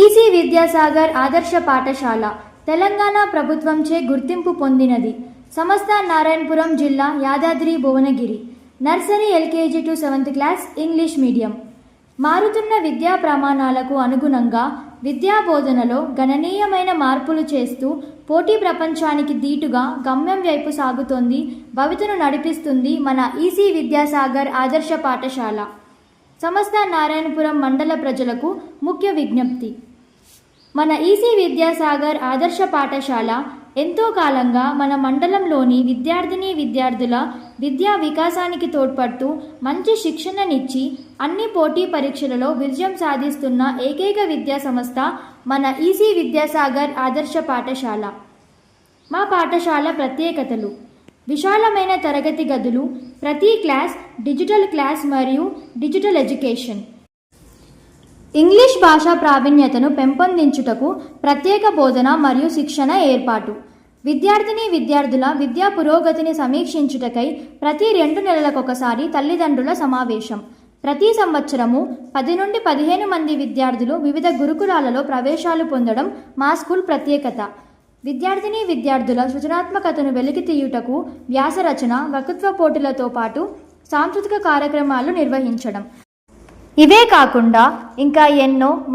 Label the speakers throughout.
Speaker 1: EC Vidyasagar ఆదర్శ పాఠశాల తెలంగాణ ప్రభుత్వంచే గుర్తింపు పొందినది. సమస్త నారాయణపురం జిల్లా, Yadadri Bhuvanagiri. Nursery, LKG to 7th class English medium. మారుతున్న విద్యా ప్రమాణాలకు అనుగుణంగా విద్యా బోధనలో గణనీయమైన మార్పులు చేస్తూ పోటీ ప్రపంచానికి దీటుగా గమ్యం వైపు సాగుతోంది, భవితను నడిపిస్తుంది మన ఈసీ విద్యాసాగర్ ఆదర్శ పాఠశాల. సమస్త నారాయణపురం మండల ప్రజలకు ముఖ్య విజ్ఞప్తి. మన ఈసీ విద్యాసాగర్ ఆదర్శ పాఠశాల ఎంతో కాలంగా మన మండలంలోని విద్యార్థుల విద్యా వికాసానికి తోడ్పడుతూ మంచి శిక్షణనిచ్చి అన్ని పోటీ పరీక్షలలో విజయం సాధిస్తున్న ఏకైక విద్యా సంస్థ మన ఈసీ విద్యాసాగర్ ఆదర్శ పాఠశాల. మా పాఠశాల ప్రత్యేకతలు: విశాలమైన తరగతి గదులు, ప్రతి క్లాస్ డిజిటల్ క్లాస్ మరియు డిజిటల్ ఎడ్యుకేషన్. ఇంగ్లీష్ భాషా ప్రావీణ్యతను పెంపొందించుటకు ప్రత్యేక బోధన మరియు శిక్షణ ఏర్పాటు. విద్యార్థుల విద్యా పురోగతిని సమీక్షించుటకై ప్రతి 2 నెలలకొకసారి తల్లిదండ్రుల సమావేశం. ప్రతి సంవత్సరము 10 నుండి 15 మంది విద్యార్థులు వివిధ గురుకులాలలో ప్రవేశాలు పొందడం మా స్కూల్ ప్రత్యేకత. విద్యార్థుల సృజనాత్మకతను వెలికితీయుటకు వ్యాసరచన, వక్తృత్వ పోటీలతో పాటు సాంస్కృతిక కార్యక్రమాలు నిర్వహించడం. ఇవే కాకుండా ఇంకా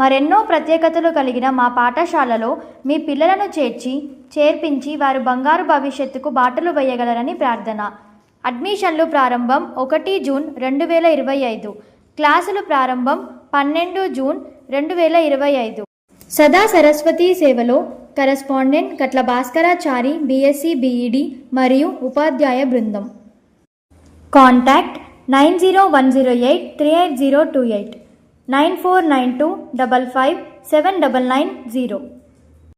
Speaker 1: మరెన్నో ప్రత్యేకతలు కలిగిన మా పాఠశాలలో మీ పిల్లలను చేర్పించి వారు బంగారు భవిష్యత్తుకు బాటలు వేయగలరని ప్రార్థన. అడ్మిషన్లు ప్రారంభం 1 జూన్ 2025. క్లాసులు ప్రారంభం 12 జూన్ 2025. సదా సరస్వతి సేవలో కరెస్పాండెంట్ కట్ల భాస్కరాచారి, BSc BEd మరియు ఉపాధ్యాయ బృందం. కాంటాక్ట్ 9010838028 949255579990.